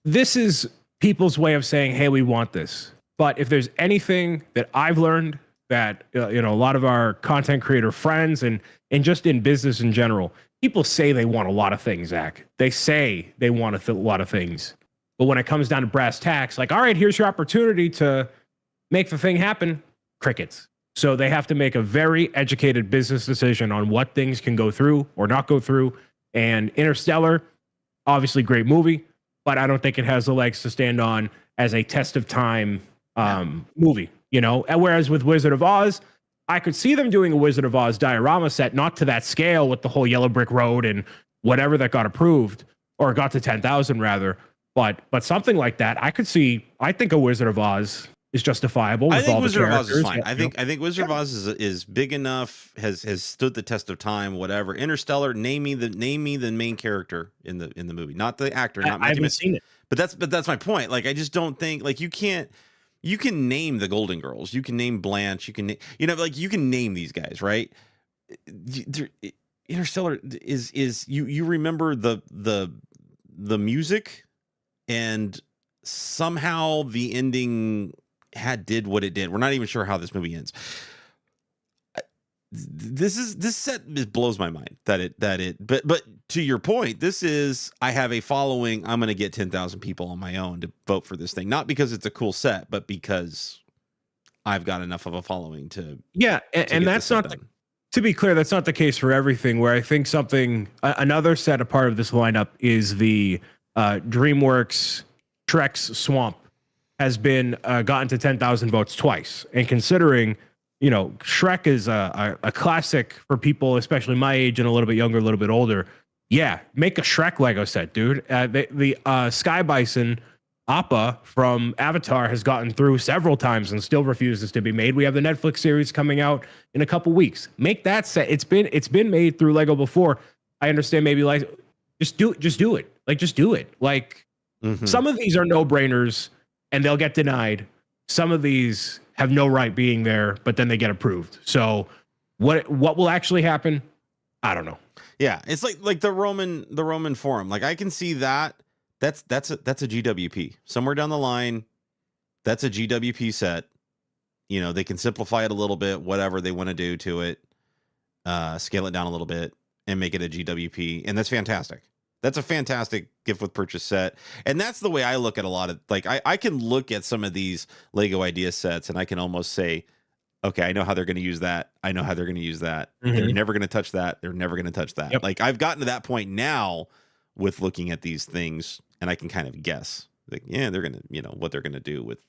This is people's way of saying, hey, we want this. But if there's anything that I've learned that, a lot of our content creator friends and just in business in general, people say they want a lot of things, Zach. They say they want a lot of things. But when it comes down to brass tacks, like, all right, here's your opportunity to make the thing happen, crickets. So they have to make a very educated business decision on what things can go through or not go through. And Interstellar, obviously great movie, but I don't think it has the legs to stand on as a test of time movie, And whereas with Wizard of Oz, I could see them doing a Wizard of Oz diorama set, not to that scale with the whole yellow brick road and whatever that got approved or got to 10,000 rather. But something like that, I think a Wizard of Oz is justifiable. I think Wizard of Oz is fine. I think Wizard of Oz is big enough, has stood the test of time. Whatever. Interstellar, name me the main character in the movie, not the actor. Not I haven't seen it, but that's my point. Like, I just don't think, like, you can name the Golden Girls, you can name Blanche, you can you can name these guys, right? Interstellar is you remember the music, and somehow the ending did what it did. We're not even sure how this movie ends. This set blows my mind but to your point, I have a following. I'm going to get 10,000 people on my own to vote for this thing, not because it's a cool set, but because I've got enough of a following to and that's not to be clear, that's not the case for everything. Where I think another set, a part of this lineup is the DreamWorks Shrek's Swamp has been gotten to 10,000 votes twice. And considering, Shrek is a classic for people, especially my age and a little bit younger, a little bit older. Yeah, make a Shrek Lego set, dude. The Sky Bison Appa from Avatar has gotten through several times and still refuses to be made. We have the Netflix series coming out in a couple weeks. Make that set. It's been made through Lego before. I understand maybe like just do it. Like, just do it. Like, some of these are no-brainers and they'll get denied. Some of these have no right being there, but then they get approved. So what will actually happen? I don't know. Yeah, it's like the Roman Forum. Like, I can see that. That's a GWP. Somewhere down the line, that's a GWP set. They can simplify it a little bit, whatever they want to do to it, scale it down a little bit, and make it a GWP, and that's fantastic. That's a fantastic gift with purchase set. And that's the way I look at a lot of, like, I can look at some of these Lego idea sets and I can almost say, okay, I know how they're going to use that. I know how they're going to use that. They're never going to touch that. They're never going to touch that. Yep. Like, I've gotten to that point now with looking at these things, and I can kind of guess, like, yeah, they're going to, what they're going to do with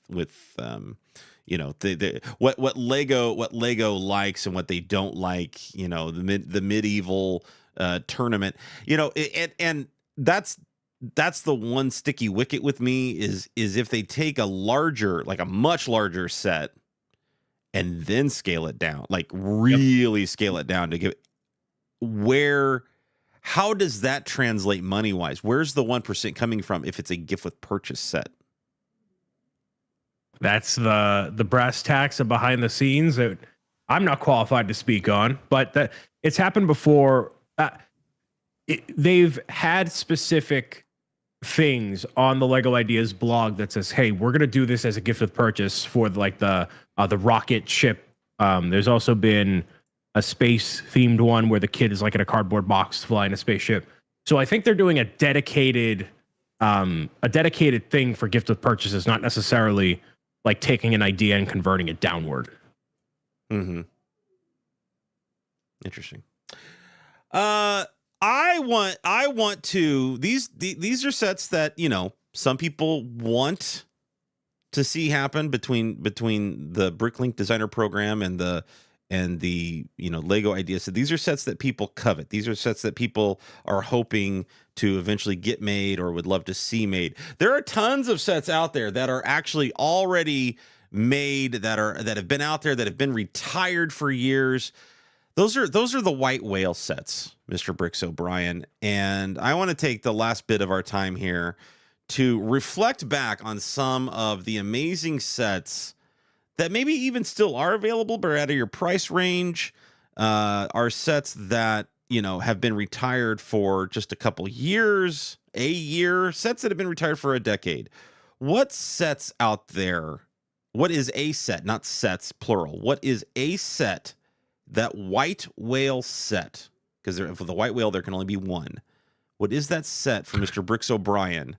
what Lego likes and what they don't like, the medieval tournament, and that's the one sticky wicket with me is if they take a much larger set and then scale it down, like really scale it down to give how does that translate money wise? Where's the 1% coming from if it's a gift with purchase set? That's the brass tacks and behind the scenes that I'm not qualified to speak on, but it's happened before. They've had specific things on the Lego Ideas blog that says, hey, we're going to do this as a gift with purchase for the rocket ship. There's also been a space themed one where the kid is like in a cardboard box flying a spaceship. So I think they're doing a dedicated thing for gift with purchases, not necessarily like taking an idea and converting it downward. Interesting. I want to, these are sets that, some people want to see happen between the BrickLink Designer program and the Lego Ideas. So these are sets that people covet. These are sets that people are hoping to eventually get made or would love to see made. There are tons of sets out there that are actually already made, that have been out there, that have been retired for years. Those are the white whale sets, Mr. Bricks O'Brien. And I want to take the last bit of our time here to reflect back on some of the amazing sets that maybe even still are available, but are out of your price range, are sets that, have been retired for just a couple years, a year, sets that have been retired for a decade. What sets out there? What is a set? Not sets, plural. What is a set, that white whale set? Because for the white whale, there can only be one. What is that set for Mr. Bricks O'Brien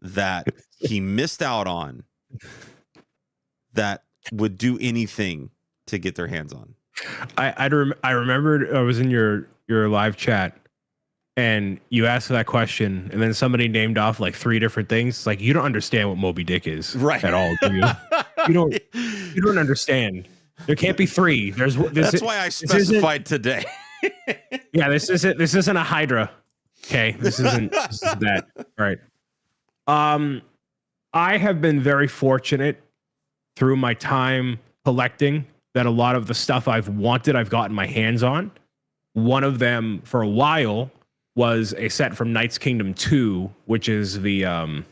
that he missed out on that would do anything to get their hands on? I remembered I was in your live chat and you asked that question and then somebody named off like 3 different things. It's like, you don't understand what Moby Dick is at all, do you? You don't understand. There can't be 3. That's why I specified today. Yeah, this isn't a Hydra. Okay, this isn't that. Right. I have been very fortunate through my time collecting that a lot of the stuff I've wanted, I've gotten my hands on. One of them for a while was a set from Knights Kingdom 2, which is the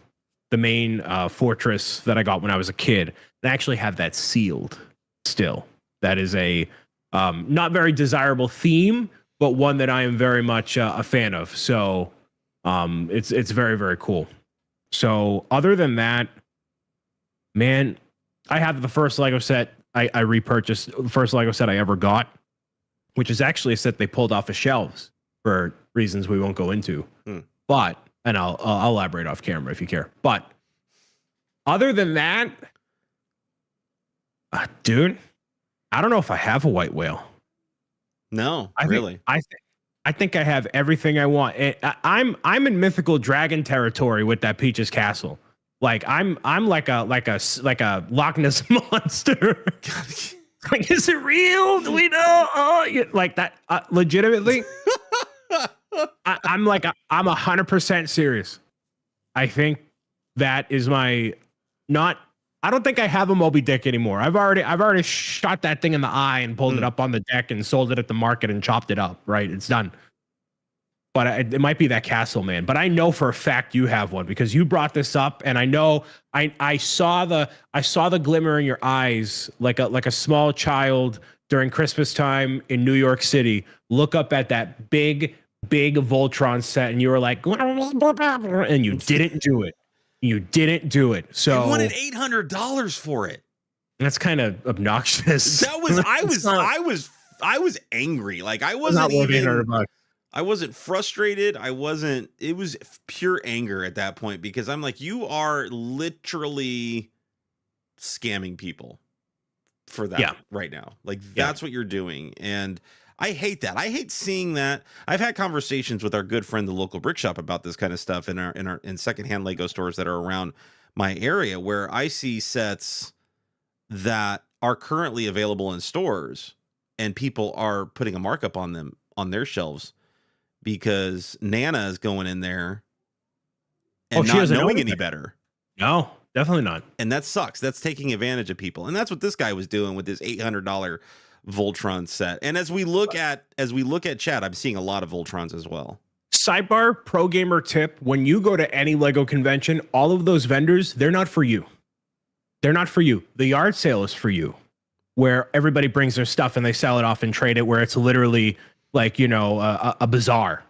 main fortress that I got when I was a kid. And I actually have that sealed still. That is a not very desirable theme, but one that I am very much a fan of. So it's very, very cool. So other than that, man, I have the first Lego set I repurchased, the first Lego set I ever got, which is actually a set they pulled off of shelves for reasons we won't go into. But, and I'll elaborate off camera if you care. But other than that, dude, I don't know if I have a white whale. No, I think I have everything I want. I'm in mythical dragon territory with that Peach's Castle. Like I'm like a Loch Ness monster. Like, is it real? Do we know? Oh, like that. Legitimately, I'm 100% serious. I think that is my not. I don't think I have a Moby Dick anymore. I've already shot that thing in the eye and pulled it up on the deck and sold it at the market and chopped it up. Right, it's done. But it might be that castle, man. But I know for a fact you have one because you brought this up, and I know I saw the glimmer in your eyes like a small child during Christmas time in New York City. Look up at that big Voltron set, and you were like, and you didn't do it. You didn't do it. So I wanted $800 for it. That's kind of obnoxious. That was I was angry. Like I wasn't I wasn't frustrated. It was pure anger at that point because I'm like, you are literally scamming people for that right now. Like that's what you're doing. And I hate that. I hate seeing that. I've had conversations with our good friend, the local brick shop, about this kind of stuff in secondhand Lego stores that are around my area, where I see sets that are currently available in stores and people are putting a markup on them on their shelves because Nana is going in there and not knowing any better. No, definitely not. And that sucks. That's taking advantage of people. And that's what this guy was doing with his $800 Voltron set. And as we look at chat, I'm seeing a lot of Voltrons as well. Sidebar, pro gamer tip: when you go to any Lego convention, all of those vendors, they're not for you. They're not for you. The yard sale is for you, where everybody brings their stuff and they sell it off and trade it, where it's literally like, a bazaar.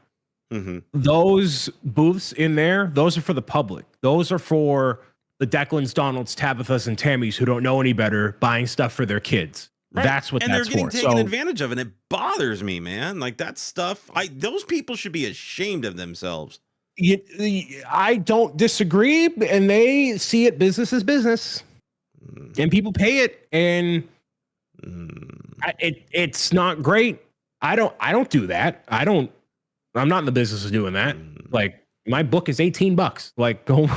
Mm-hmm. Those booths in there, those are for the public. Those are for the Declans, Donalds, Tabithas, and Tammys who don't know any better, buying stuff for their kids. Right. That's what that's for. And they're getting taken advantage of, and it bothers me, man. Like that stuff, those people should be ashamed of themselves. I don't disagree, and they see it business as business, and people pay it, and it's not great. I don't do that. I'm not in the business of doing that. Like my book is $18. Like go,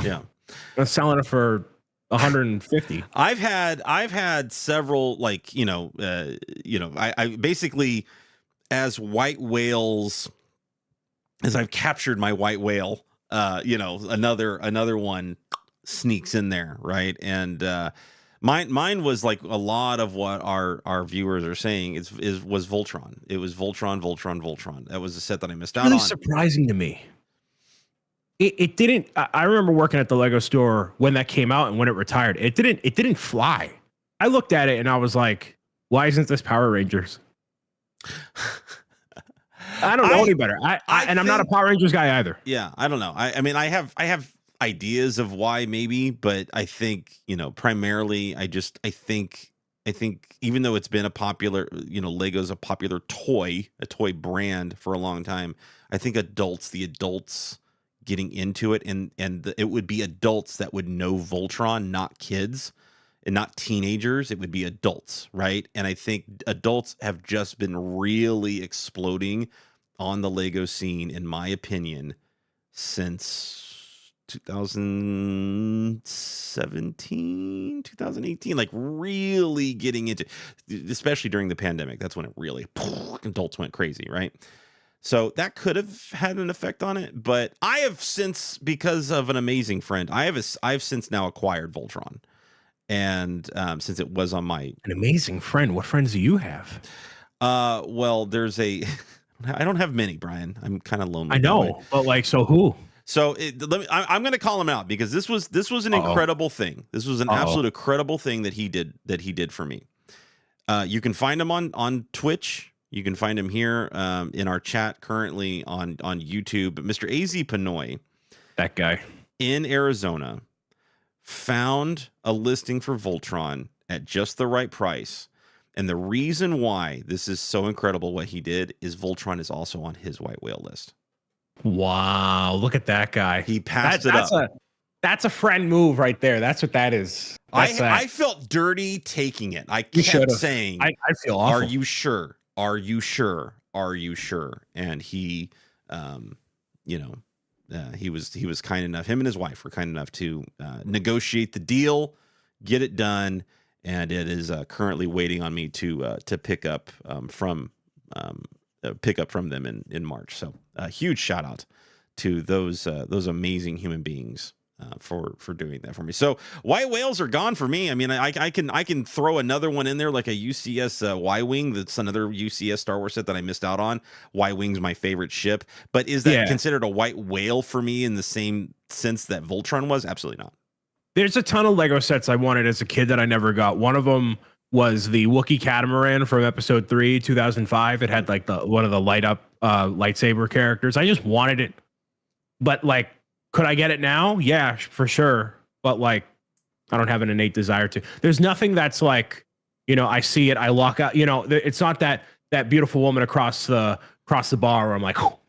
I'm selling it for 150. I've had several, like, I basically, as white whales, as I've captured my white whale, another one sneaks in there. Right. And, mine was like a lot of what our viewers are saying was Voltron. It was Voltron. That was a set that I missed out on. Really surprising to me. It didn't. I remember working at the Lego store when that came out and when it retired. It didn't fly. I looked at it and I was like, why isn't this Power Rangers? I don't know any better. I'm not a Power Rangers guy either. Yeah, I don't know. I mean, I have ideas of why maybe, but I think, primarily I think even though it's been a popular, Lego's a popular toy brand for a long time, I think the adults getting into it, and it would be adults that would know Voltron, not kids and not teenagers. It would be adults, right? And I think adults have just been really exploding on the Lego scene, in my opinion, since 2017, 2018, like really getting into, especially during the pandemic. That's when it really, adults went crazy, right? So that could have had an effect on it, but I have since, because of an amazing friend, I've since now acquired Voltron, and since it was on my an amazing friend. What friends do you have? Well, there's I don't have many, Brian. I'm kind of lonely. I know, but like, so who? So I'm going to call him out, because this was an incredible thing. This was an absolute incredible thing that he did for me. You can find him on Twitch. You can find him here in our chat currently on YouTube. Mr. AZ Pinoy, that guy in Arizona, found a listing for Voltron at just the right price. And the reason why this is so incredible what he did is Voltron is also on his white whale list. Wow, look at that guy. He passed it up. That's a friend move right there. That's what that is. I felt dirty taking it. I kept saying, I feel awful. Are you sure? Are you sure? Are you sure? And he, he was kind enough. Him and his wife were kind enough to negotiate the deal, get it done, and it is currently waiting on me to pick up from them in March. So a huge shout out to those amazing human beings for doing that for me. So white whales are gone for me. I mean, I can throw another one in there, like a UCS Y-Wing. That's another UCS Star Wars set that I missed out on. Y-Wing's my favorite ship, but is that considered a white whale for me in the same sense that Voltron was? Absolutely not. There's a ton of Lego sets I wanted as a kid that I never got. One of them was the Wookiee catamaran from episode 3, 2005. It had like one of the light up lightsaber characters. I just wanted it, but like, could I get it now? Yeah, for sure. But like, I don't have an innate desire to. There's nothing that's like, I see it, I lock out. It's not that beautiful woman across the bar where I'm like, oh.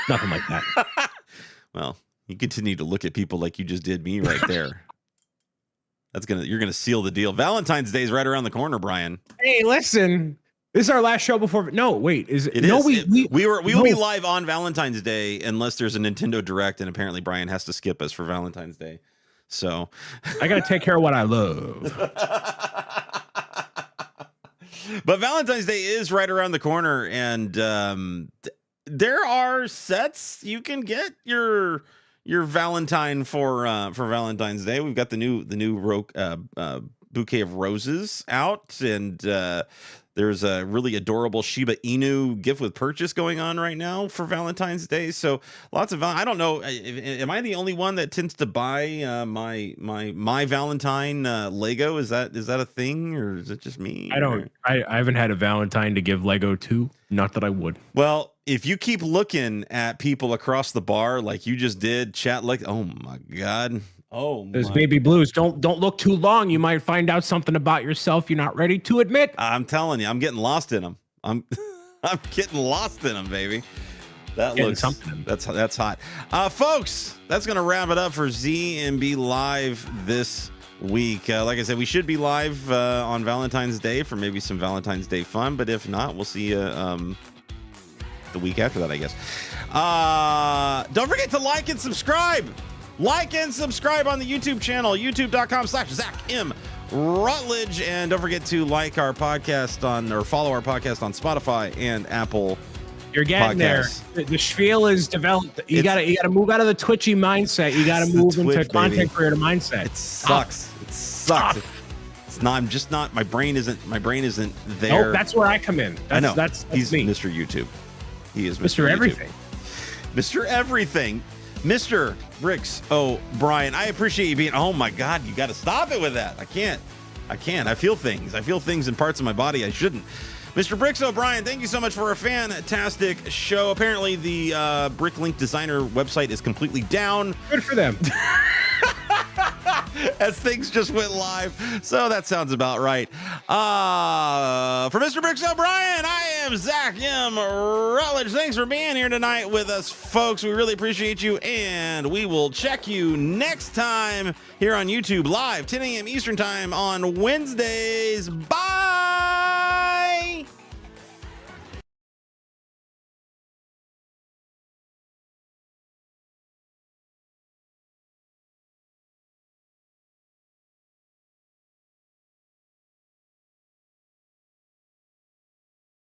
Nothing like that. Well, you continue to look at people like you just did me right there. You're gonna seal the deal. Valentine's Day is right around the corner, Brian. Hey, listen. This is our last show before. No, wait. Is it? It no, is. We will be live on Valentine's Day unless there's a Nintendo Direct, and apparently Brian has to skip us for Valentine's Day. So I got to take care of what I love. But Valentine's Day is right around the corner, and there are sets you can get your Valentine for Valentine's Day. We've got the new bouquet of roses out, and there's a really adorable Shiba Inu gift with purchase going on right now for Valentine's Day. So lots of I don't know. Am I the only one that tends to buy my Valentine Lego? Is that a thing, or is it just me? I haven't had a Valentine to give Lego to. Not that I would. Well, if you keep looking at people across the bar like you just did, chat like, oh my God. Oh, there's baby blues. Don't look too long. You might find out something about yourself you're not ready to admit. I'm telling you, I'm getting lost in them. I'm getting lost in them, baby. That looks something. That's hot, folks. That's gonna wrap it up for Z&B Live this week. Like I said, we should be live on Valentine's Day for maybe some Valentine's Day fun. But if not, we'll see you the week after that, I guess. Don't forget to like and subscribe. Like and subscribe on the YouTube channel, youtube.com/ZachMRutledge. And don't forget to like our podcast or follow our podcast on Spotify and Apple. You're getting podcasts. There. The spiel is developed. You gotta move out of the twitchy mindset. You gotta move into content creator mindset. It sucks. It sucks. It's not. I'm just not. My brain isn't there. Nope, that's where I come in. I know. That's He's me. Mr. YouTube. He is Mr. Everything. Mr. Everything. Mr. Bricks. Oh, Brian, I appreciate you being. Oh my God, you got to stop it with that. I can't. I feel things. I feel things in parts of my body I shouldn't. Mr. Bricks O'Brien, thank you so much for a fantastic show. Apparently, the BrickLink Designer website is completely down. Good for them. As things just went live. So that sounds about right. For Mr. Bricks O'Brien, I am ZachMRutledge. Thanks for being here tonight with us, folks. We really appreciate you, and we will check you next time here on YouTube Live, 10 a.m. Eastern Time on Wednesdays. Bye!